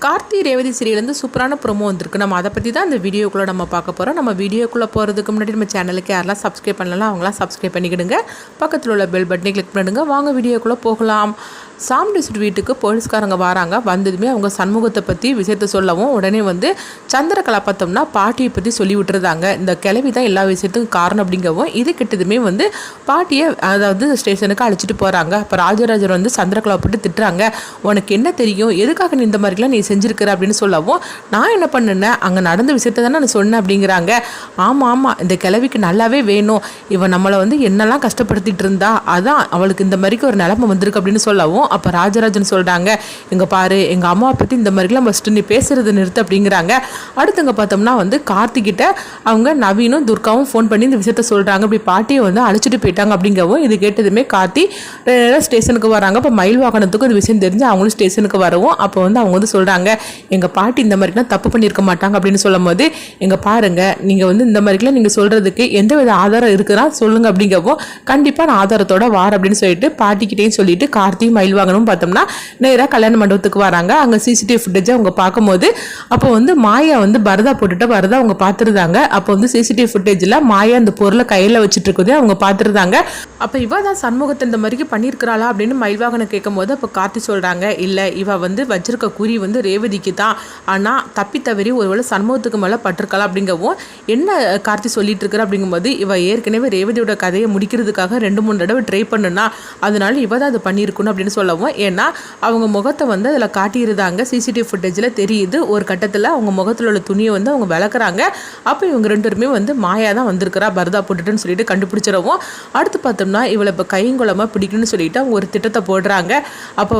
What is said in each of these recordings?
கார்த்தி ரேவதி சீரியலேருந்து சூப்பரான ப்ரோமோ வந்திருக்கு. நம்ம அதை பற்றி தான் இந்த வீடியோக்குள்ளே நம்ம பார்க்க போகிறோம். நம்ம வீடியோக்குள்ளே போகிறதுக்கு முன்னாடி நம்ம சேனலுக்கு யாரெல்லாம் சப்ஸ்கிரைப் பண்ணலாம் அவங்களாம் சப்ஸ்கிரைப் பண்ணிக்கிடுங்க. பக்கத்தில் உள்ள பெல் பட்டனை கிளிக் பண்ணிடுங்க. வாங்க வீடியோக்குள்ளே போகலாம். சாம் டிஸ்ட் வீட்டுக்கு போலீஸ்காரங்க வராங்க. வந்ததுமே அவங்க சண்முகத்தை பற்றி விஷயத்தை சொல்லவும் உடனே சந்திரகலா பார்த்தோம்னா பாட்டியை பற்றி சொல்லி விட்டுருந்தாங்க. இந்த கிளவி தான் எல்லா விஷயத்துக்கும் காரணம் அப்படிங்கவும் இது கிட்டதுமே பாட்டியை அதாவது ஸ்டேஷனுக்கு அழைச்சிட்டு போகிறாங்க. அப்போ ராஜராஜர் சந்திரகலா போட்டு திட்டுறாங்க. உனக்கு என்ன தெரியும், எதுக்காக நீ இந்த மாதிரிலாம் நீ செஞ்சுருக்கிற அப்படின்னு சொல்லவும் நான் என்ன பண்ணேன், அங்கே நடந்த விஷயத்த தானே நான் சொன்னேன் அப்படிங்கிறாங்க. ஆமாம் இந்த கிளவிக்கு நல்லாவே வேணும், இவன் நம்மளை என்னெல்லாம் கஷ்டப்படுத்திட்டு இருந்தா அதான் அவளுக்கு இந்த மாதிரிக்கு ஒரு நிலைமை வந்திருக்கு அப்படின்னு சொல்லவும் அப்போ ராஜராஜன் சொல்கிறாங்க, எங்கள் பாரு எங்கள் அம்மாவை பற்றி இந்த மாதிரிலாம் ஃபஸ்ட்டு நீ பேசுறது நிறுத்து அப்படிங்கிறாங்க. அடுத்தவங்க பார்த்தோம்னா கார்த்திகிட்ட அவங்க நவீனும் துர்காவும் ஃபோன் பண்ணி இந்த விஷயத்த சொல்கிறாங்க. இப்படி பாட்டியை அழைச்சிட்டு போயிட்டாங்க அப்படிங்கவும் இது கேட்டதுமே கார்த்தி ஸ்டேஷனுக்கு வராங்க. இப்போ மயில் வாகனத்துக்கும் இது விஷயம் தெரிஞ்சு அவங்களும் ஸ்டேஷனுக்கு வரவும் அப்போ அவங்க சொல்கிறாங்க, எங்கள் பாட்டி இந்த மாதிரிலாம் தப்பு பண்ணியிருக்க மாட்டாங்க அப்படின்னு சொல்லும் போது எங்கள் பாருங்கள் நீங்கள் இந்த மாதிரிலாம் நீங்கள் சொல்கிறதுக்கு எந்த வித ஆதாரம் இருக்குன்னா சொல்லுங்கள் அப்படிங்கவும் கண்டிப்பாக நான் ஆதாரத்தோட வார் அப்படின்னு சொல்லிட்டு பாட்டிக்கிட்டேயும் சொல்லிட்டு கார்த்தி மயில் வாங்கணும் பார்த்தோம்னா நேராக கல்யாண மண்டபத்துக்கு வராங்க. அங்கே சிசிடிவி ஃபுட்டேஜை அவங்க பார்க்கும்போது அப்போ மாயா பரதா போட்டுட்டு வரதா அவங்க பார்த்துருந்தாங்க. அப்போ சிசிடிவி ஃபுட்டேஜில் மாயா அந்த பொருளை கையில் வச்சுட்டு இருக்கதே அவங்க பார்த்துருந்தாங்க. அப்போ இவ தான் சண்முகத்தை இந்த மாதிரிக்கு பண்ணியிருக்கிறாளா அப்படின்னு மயில்வாகனை கேட்கும் போது அப்போ கார்த்தி சொல்கிறாங்க, இல்லை இவ வச்சிருக்க குறி ரேவதிக்கு தான், ஆனால் தப்பி தவறி ஒருவேளை சண்முகத்துக்கு மேலே பட்டிருக்கலாம் அப்படிங்கவும் என்ன கார்த்தி சொல்லிட்டு இருக்கிற அப்படிங்கும்போது இவ ஏற்கனவே ரேவதியோட கதையை முடிக்கிறதுக்காக 2-3 தடவை ட்ரை பண்ணுனா அதனால இவ தான் அது பண்ணியிருக்கணும் அப்படின்னு சொல்லவும், ஏன்னா அவங்க முகத்தை அதில் காட்டியிருந்தாங்க. சிசிடிவி ஃபுட்டேஜில் தெரியுது. ஒரு கட்டத்தில் அவங்க முகத்தில் உள்ள துணியை அவங்க விளக்குறாங்க. அப்போ இவங்க 2 பேருமே மாயா தான் வந்திருக்கிறா பரதா போட்டுட்டுன்னு சொல்லிட்டு கண்டுபிடிச்சிடவும் அடுத்து பார்த்தோம்னா இவளை இப்போ கைங்குளமாக பிடிக்கணும்னு சொல்லிட்டு அவங்க ஒரு திட்டத்தை போடுறாங்க. அப்போ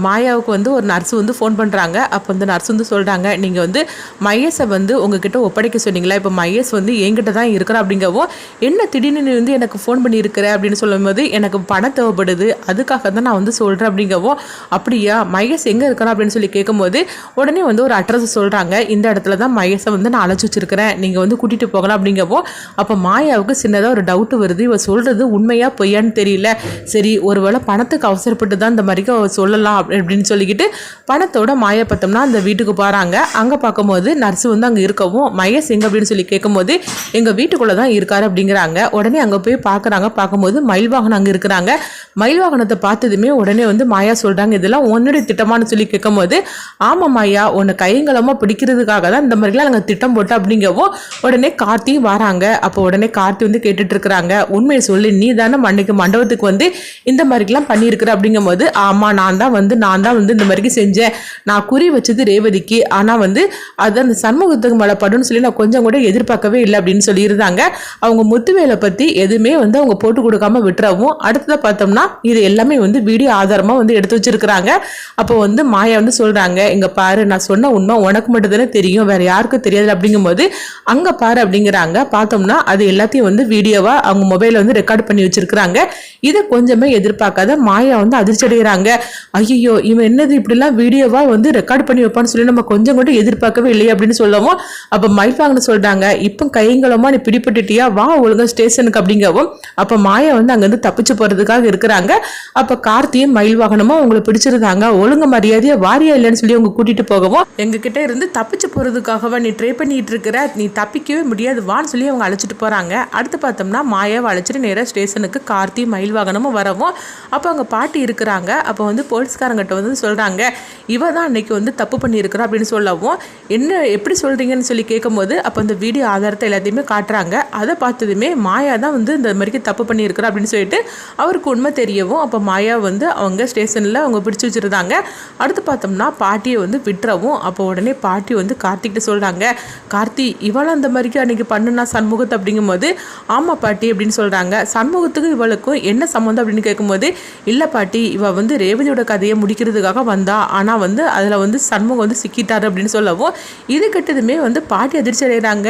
மாயாவுக்கு ஒரு நர்ஸ் ஃபோன் பண்ணுறாங்க. அப்போ நர்ஸ் சொல்கிறாங்க, நீங்கள் மகேஷை உங்ககிட்ட ஒப்படைக்க சொன்னீங்களா, இப்போ மகேஷ் என்கிட்ட தான் இருக்கிறா அப்படிங்கவும் என்ன திடீர்னு நீ எனக்கு ஃபோன் பண்ணியிருக்கிற அப்படின்னு சொல்லும்போது எனக்கு பணம் தேவைப்படுது அதுக்காக தான் நான் சொல்கிறேன் அப்படிங்கவும் அப்படியா மகேஷ் எங்கே இருக்கிறா அப்படின்னு சொல்லி கேட்கும்போது உடனே ஒரு அட்ரஸ் சொல்கிறாங்க. இந்த இடத்துல தான் மகேஷை நான் அழைச்சி வச்சிருக்கிறேன், நீங்கள் கூட்டிகிட்டு போகலாம் அப்படிங்கவும் அப்போ மாயாவுக்கு சின்னதாக ஒரு டவுட் வருது. இவ சொல்கிறது உண்மையாக பொய்யான்னு தெரியல. சரி ஒருவேளை பணத்துக்கு அவசரப்பட்டு தான் இந்த மாதிரிக்கு சொல்லலாம் அப்படின்னு சொல்லிக்கிட்டு பணத்தோட மாயா பார்த்தோம்னா அந்த வீட்டுக்கு போகிறாங்க. அங்கே பார்க்கும்போது நர்ஸு அங்கே இருக்கவும் மகேஷ் எங்கே அப்படின்னு சொல்லி கேட்கும்போது எங்கள் வீட்டுக்குள்ளே தான் இருக்காரு அப்படிங்கிறாங்க. உடனே அங்கே போய் பார்க்குறாங்க. பார்க்கும்போது மயில் வாகனம் அங்கே இருக்கிறாங்க. மயில் வாகனத்தை பார்த்ததுமே உடனே மாயா சொல்கிறாங்க, இதெல்லாம் உன்னுடைய திட்டமானு சொல்லி கேட்கும்போது ஆமாம் மாயா உன்னை கைங்களமாக பிடிக்கிறதுக்காக தான் இந்த மாதிரிலாம் நாங்கள் திட்டம் போட்டோம் அப்படிங்கவும் உடனே கார்த்தி வராங்க. அப்போ உடனே கார்த்தி கேட்டுட்டு இருக்கிறாங்க, உண்மையை சொல்லி நீ தானே அன்னைக்கு மண்டபத்துக்கு இந்த மாதிரிலாம் பண்ணியிருக்கிற அப்படிங்கும்போது ஆமாம் நான் தான் இந்த மாதிரிக்கு செஞ்சேன், நான் குறி வச்சது ரேவதிக்கு, ஆனால் அது அந்த சண்முகத்துக்கு மேலே படுன்னு சொல்லி நான் கொஞ்சம் கூட எதிர்பார்க்கவே இல்லை அப்படின்னு சொல்லியிருந்தாங்க. அவங்க முத்துவேலை பற்றி எதுவுமே அவங்க போட்டு கொடுக்காம விட்டுறவும் அடுத்ததை பார்த்தோம்னா இது எல்லாமே வீடியோ ஆதாரமாக எடுத்து வச்சிருக்கிறாங்க. அப்போ மாயா சொல்கிறாங்க, இங்கே பாரு நான் சொன்ன உண்மை உனக்கு மட்டும் தானே தெரியும், வேற யாருக்கும் தெரியாது அப்படிங்கும்போது அங்கே பாரு அப்படிங்கிறாங்க. பார்த்தோம்னா அது எல்லாத்தையும் வீடியோவாக அவங்க மொபைலில் ரெக்கார்ட் பண்ணி வச்சிருக்கிறாங்க. இதை கொஞ்சமே எதிர்பார்க்காத மாயா அதிர்ச்சி அடைகிறாங்க. ஐயோ இவன் என்னது இப்படிலாம் வீடியோவாக ரெக்கார்ட் பண்ணி வைப்பான்னு சொல்லி நம்ம கொஞ்சம் கூட எதிர்பார்க்கவே இல்லையே அப்படின்னு சொல்லவும் அப்போ மயில்வாங்கன்னு சொல்கிறாங்க, இப்போ கைங்களமா நீ பிடிபட்டுட்டியா வா ஒழுங்கா ஸ்டேஷனுக்கு அப்படிங்கவும் அப்போ மாயா அங்கேருந்து தப்பிச்சு போகிறதுக்காக இருக்கிறாங்க. அப்போ கார்த்தியும் மயில் வாகனமும் அவங்களை பிடிச்சிருந்தாங்க. ஒழுங்கு மரியாதையா வாரியா இல்லைன்னு சொல்லி அவங்க கூட்டிட்டு போகவும் எங்ககிட்ட இருந்து தப்பிச்சு போகிறதுக்காகவா நீ ட்ரை பண்ணிட்டு இருக்கிற, நீ தப்பிக்கவே முடியாது வான்னு சொல்லி அவங்க அழைச்சிட்டு போகிறாங்க. அடுத்து பார்த்தோம்னா மாயாவை அழைச்சிட்டு நேராக ஸ்டேஷனுக்கு கார்த்தி மயில் வாகனமும் வரவும் அப்போ அவங்க பாட்டி இருக்கிறாங்க. அப்போ போலீஸ்காரங்கிட்ட சொல்கிறாங்க, இவ தான் அன்னைக்கு தப்பு பண்ணியிருக்கிறா அப்படின்னு சொல்லவும் என்ன எப்படி சொல்கிறீங்கன்னு சொல்லி கேட்கும்போது அப்போ அந்த வீடியோ ஆதாரத்தை எல்லாத்தையுமே காட்டுறாங்க. அதை பார்த்ததுமே மாயா தான் இந்த மாதிரிக்கு தப்பு பண்ணியிருக்கிறா அப்படின்னு சொல்லிட்டு அவருக்கு உண்மை தெரியவும் அப்போ மாயா அவங்க ஸ்டேஷனில் அவங்க பிடிச்சி வச்சுருந்தாங்க. அடுத்து பார்த்தோம்னா பாட்டியை விட்டுறவும் அப்போ உடனே பாட்டி கார்த்திகிட்ட சொல்கிறாங்க, கார்த்தி இவளும் அந்த மாதிரிக்கு அன்றைக்கி பண்ணுனா சண்முகத்தை அப்படிங்கும்போது ஆமாம் பாட்டி அப்படின்னு சொல்கிறாங்க. சண்முகத்துக்கு இவளுக்கும் என்ன சம்மந்தம் அப்படின்னு கேட்கும்போது இல்லை பாட்டி இவ ரேவதியோட கதையை முடிக்கிறதுக்காக வந்தா, ஆனால் அதில் சண்முகம் சிக்கிட்டாரு அப்படின்னு சொல்லவும் இது கிட்டதுமே பாட்டி அதிர்ச்சி அடைகிறாங்க.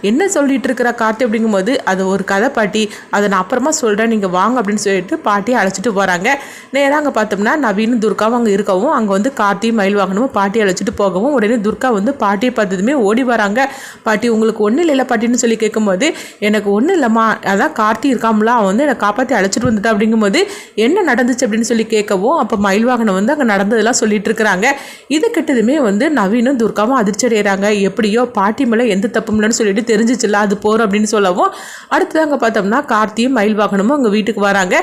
என்ன சொல்லிட்டு இருக்கிற கார்த்தி அப்படிங்கும்போது அது ஒரு கதை பாட்டி, அதை நான் அப்புறமா சொல்கிறேன் நீங்கள் வாங்க அப்படின்னு சொல்லிட்டு பாட்டியை அழைச்சிட்டு போகிறாங்க. நேராக நேராக அங்கே பார்த்தோம்னா நவீன் துர்காவும் அங்கே இருக்கவும் அங்கே வந்து கார்த்தி மயில் வாகனமும் பாட்டி அழைச்சிட்டு போகவும் உடனே துர்கா வந்து பாட்டியை பார்த்ததுமே ஓடி வராங்க. பாட்டி உங்களுக்கு ஒன்றும் இல்லைல்ல பாட்டின்னு சொல்லி கேட்கும்போது எனக்கு ஒன்றும் இல்லைம்மா, அதான் கார்த்தி இருக்காமல அவன் வந்து என்னை காப்பாற்றி அழைச்சிட்டு வந்துட்டா அப்படிங்கும்போது என்ன நடந்துச்சு அப்படின்னு சொல்லி கேட்கவும் அப்போ மயில் வாகனம் வந்து அங்கே நடந்ததெல்லாம் சொல்லிட்டு இருக்கிறாங்க. இது கிட்டதுமே வந்து நவீனும் துர்காவும் அதிர்ச்சி அடைகிறாங்க. எப்படியோ பாட்டி மேலே எந்த தப்பும் இல்லைன்னு சொல்லிட்டு தெரிஞ்சிச்சுல அது போகிறோம் அப்படின்னு சொல்லவும் அடுத்தது அங்கே பார்த்தோம்னா கார்த்தியும் மயில் வாகனமும் அங்கே வீட்டுக்கு வராங்க.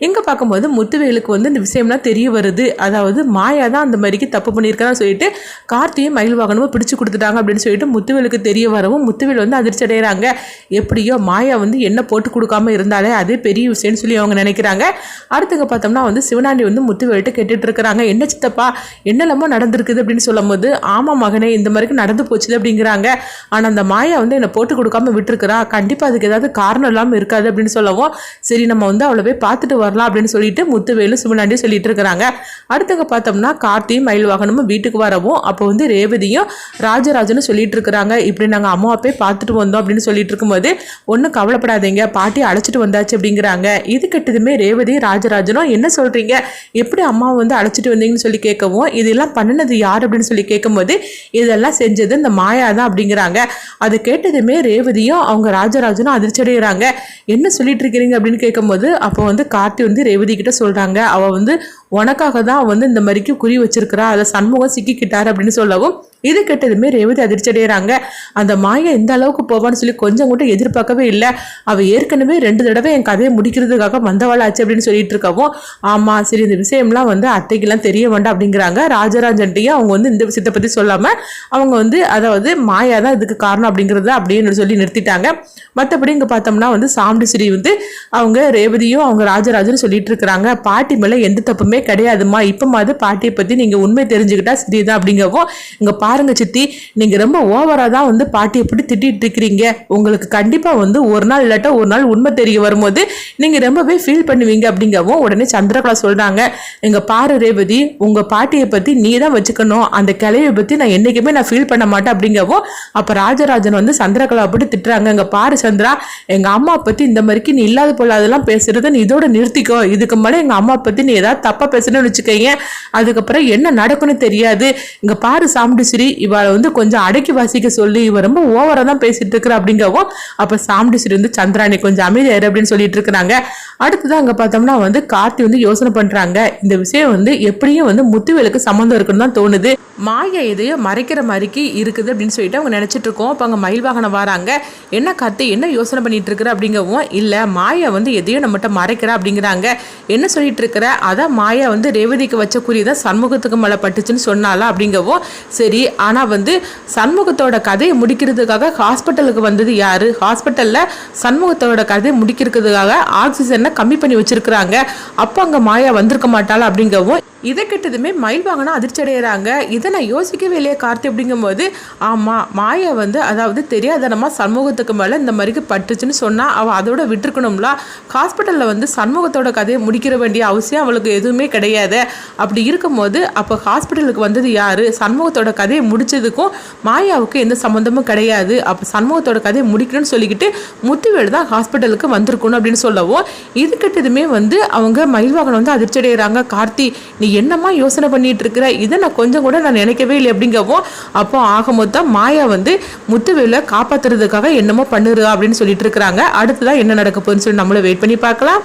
எங்கே பார்க்கும்போது முத்துவேலுக்கு வந்து இந்த விஷயம்லாம் தெரிய வருது. அதாவது மாயா தான் அந்த மாதிரிக்கு தப்பு பண்ணியிருக்கான்னு சொல்லிட்டு கார்த்தியும் மயில் வாகனமும் பிடிச்சு கொடுத்துட்டாங்க அப்படின்னு சொல்லிட்டு முத்துவேலுக்கு தெரிய வரவும் முத்துவேல் வந்து அதிர்ச்சி அடைகிறாங்க. எப்படியோ மாயா வந்து என்ன போட்டு கொடுக்காம இருந்தாலே அதே பெரிய விஷயம்னு சொல்லி அவங்க நினைக்கிறாங்க. அடுத்துங்க பார்த்தோம்னா வந்து சிவனாண்டி வந்து முத்துவேல்கிட்ட கேட்டுட்டு இருக்கிறாங்க. என்ன சித்தப்பா என்னெல்லாமோ நடந்திருக்குது அப்படின்னு சொல்லும் போது ஆமாம் மகனே இந்த மாதிரிக்கு நடந்து போச்சுது அப்படிங்கிறாங்க. ஆனால் அந்த மாயா வந்து என்னை போட்டு கொடுக்காம விட்டுருக்கிறா, கண்டிப்பாக அதுக்கு ஏதாவது காரணம் இல்லாமல் இருக்காது அப்படின்னு சொல்லவும் சரி நம்ம வந்து அவ்வளோவே பார்த்துட்டு வரலாம் அப்படின்னு சொல்லிட்டு முத்துவேலும் சிவனாண்டியும் சொல்லிட்டு இருக்கிறாங்க. அடுத்தங்க பார்த்தோம்னா கார்த்தியும் மயில் வாகனமும் வீட்டுக்கு வரவும் அப்போ வந்து ரேவதியும் ராஜராஜனும் சொல்லிட்டு இருக்கிறாங்க. இப்படி நாங்கள் அம்மா அப்பே பார்த்துட்டு வந்தோம் அப்படின்னு சொல்லிட்டு இருக்கும்போது ஒன்றும் கவலைப்படாதீங்க பாட்டி அழைச்சிட்டு வந்தாச்சு அப்படிங்கிறாங்க. இது கெட்டதுமே ரேவதி ராஜராஜனும் என்ன சொல்றீங்க, எப்படி அம்மாவை வந்து அழைச்சிட்டு வந்தீங்கன்னு சொல்லி கேட்கவும் இதெல்லாம் பண்ணினது யார் அப்படின்னு சொல்லி கேட்கும்போது இதெல்லாம் செஞ்சது இந்த மாயா தான் அப்படிங்கிறாங்க. அதை கேட்டதுமே ரேவதியும் அவங்க ராஜராஜனும் அதிர்ச்சி அடைகிறாங்க. என்ன சொல்லிட்டு இருக்கிறீங்க அப்படின்னு கேட்கும்போது அப்போ வந்து கார்த்தி வந்து ரேவதி கிட்ட சொல்றாங்க அவள் வந்து உனக்காக தான் வந்து இந்த மாதிரிக்கு குறி வச்சிருக்கிறா, அதை சண்முகம் சிக்கிக்கிட்டாரு அப்படின்னு சொல்லவும் இது கெட்டதுமே ரேவதி அதிர்ச்சி அடைகிறாங்க. அந்த மாயா எந்த அளவுக்கு போவான்னு சொல்லி கொஞ்சம் கூட எதிர்பார்க்கவே இல்லை. அவள் ஏற்கனவே 2 தடவை என் கதையை முடிக்கிறதுக்காக வந்தவாளாச்சு அப்படின்னு சொல்லிட்டு இருக்கவும் ஆமாம் சரி இந்த விஷயம்லாம் வந்து அத்தைக்கெல்லாம் தெரிய வேண்டாம் அப்படிங்கிறாங்க. ராஜராஜன்ட்டையும் அவங்க வந்து இந்த விஷயத்தை பற்றி சொல்லாமல் அவங்க வந்து அதாவது மாயா தான் இதுக்கு காரணம் அப்படிங்கிறத அப்படின்னு சொல்லி நிறுத்திட்டாங்க. மற்றபடி இங்கே பார்த்தோம்னா வந்து சாமுண்டீஸ்வரி வந்து அவங்க ரேவதியும் அவங்க ராஜராஜனும் சொல்லிட்டு இருக்கிறாங்க பாட்டி மேலே எந்த தப்புமே கிடையாதுமா, இப்போ மாதிரி பாட்டியை பற்றி நீங்கள் உண்மை தெரிஞ்சுக்கிட்டா சரிதான் அப்படிங்கவும் இங்கே பாருங்க சித்தி நீங்க ரொம்ப ஓவரா தான் வந்து பாட்டி எப்படி திட்டிட்டு இருக்கிறீங்க, உங்களுக்கு கண்டிப்பா வந்து ஒரு நாள் இல்லாட்டா ஒரு நாள் உண்மை தெரிய வரும்போது நீங்க ரொம்பவே ஃபீல் பண்ணுவீங்க அப்படிங்கவும் உடனே சந்திரகலா சொல்றாங்க எங்க பாரு ரேவதி உங்க பாட்டியை பத்தி நீ தான் வச்சுக்கணும், அந்த கிளையை பத்தி நான் என்னைக்குமே நான் ஃபீல் பண்ண மாட்டேன் அப்படிங்கவும் அப்ப ராஜராஜன் வந்து சந்திரகலா பத்தி திட்டுறாங்க. எங்க பாரு சந்திரா எங்க அம்மா பத்தி இந்த மாதிரிக்கு நீ இல்லாத போலாதெல்லாம் பேசுறத நீ இதோட நிறுத்திக்கோ, இதுக்கு மேலே எங்க அம்மா பத்தி நீ ஏதாவது தப்பா பேசணும்னு வச்சுக்கீங்க அதுக்கப்புறம் என்ன நடக்கும்னு தெரியாது. இங்க பாரு சாமுண்டீஸ்வரி இவளை வந்து கொஞ்சம் அடக்கி வாசிக்க சொல்லி இவ ரொம்ப ஓவரா தான் பேசிட்டு இருக்கிற அப்படிங்கவும் அப்ப சாமுண்டீஸ்வரி வந்து சந்திராணி கொஞ்சம் அமைதியாரு அப்படின்னு சொல்லிட்டு இருக்கிறாங்க. அடுத்ததான் அங்க பார்த்தோம்னா வந்து கார்த்தி வந்து யோசனை பண்றாங்க இந்த விஷயம் வந்து எப்படியும் வந்து முத்துவேலுக்கு சம்மந்தம் இருக்குன்னு தான் தோணுது, மாயா எதையோ மறைக்கிற மாதிரிக்கு இருக்குது அப்படின்னு சொல்லிட்டு அவங்க நினைச்சிட்டு இருக்கோம். அப்ப அங்க மயில் வாகனம் வராங்க. என்ன கார்த்தி என்ன யோசனை பண்ணிட்டு இருக்கிற அப்படிங்கவும் இல்ல மாயா வந்து எதையோ நம்மகிட்ட மறைக்கிறா அப்படிங்கிறாங்க. என்ன சொல்லிட்டு இருக்கிற அதான் மாயா வந்து ரேவதிக்கு வச்ச குறிதான் சண்முகத்துக்கு மேல பட்டுச்சுன்னு சொன்னாலா அப்படிங்கவும் சரி ஆனா வந்து சண்முகத்தோட கதையை முடிக்கிறதுக்காக ஹாஸ்பிட்டலுக்கு வந்தது யாரு, ஹாஸ்பிட்டல்ல சண்முகத்தோட கதையை முடிக்கிறதுக்காக ஆக்சிஜனை கம்மி பண்ணி வச்சிருக்கிறாங்க, அப்போ அங்க மாயா வந்திருக்க மாட்டாளா அப்படிங்கவும் இதை கிட்டதுமே மயில் வாகனம் அதிர்ச்சி அடைகிறாங்க. இதை நான் யோசிக்கவே இல்லையே கார்த்தி அப்படிங்கும்போது ஆமாம் மாயா வந்து அதாவது தெரியாதனமா சண்முகத்துக்கு மேலே இந்த மாதிரிக்கு பட்டுச்சுன்னு சொன்னால் அவள் அதோட விட்டுருக்கணும்ல, ஹாஸ்பிட்டலில் வந்து சண்முகத்தோட கதையை முடிக்கிற வேண்டிய அவசியம் அவளுக்கு எதுவுமே கிடையாது. அப்படி இருக்கும்போது அப்போ ஹாஸ்பிட்டலுக்கு வந்தது யார், சண்முகத்தோட கதையை முடிச்சதுக்கும் மாயாவுக்கு எந்த சம்மந்தமும் கிடையாது, அப்போ சண்முகத்தோட கதையை முடிக்கணும்னு சொல்லிக்கிட்டு முத்துவேல் தான் ஹாஸ்பிட்டலுக்கு வந்திருக்கணும் அப்படின்னு சொல்லவும் இது கிட்டதுமே வந்து அவங்க மயில் வாகனம் வந்து அதிர்ச்சி அடைகிறாங்க. கார்த்தி நீ என்னமா யோசனை பண்ணிட்டு இருக்கிற, இதை நான் கொஞ்சம் கூட நான் நினைக்கவே இல்லை அப்படிங்கவும் அப்போ ஆக மொத்தம் மாயா வந்து முத்துவேலை காப்பாத்துறதுக்காக என்னமோ பண்ணுறா அப்படின்னு சொல்லிட்டு இருக்கிறாங்க. அடுத்ததான் என்ன நடக்க போகுதுன்னு சொல்லி நம்மள வெயிட் பண்ணி பார்க்கலாம்.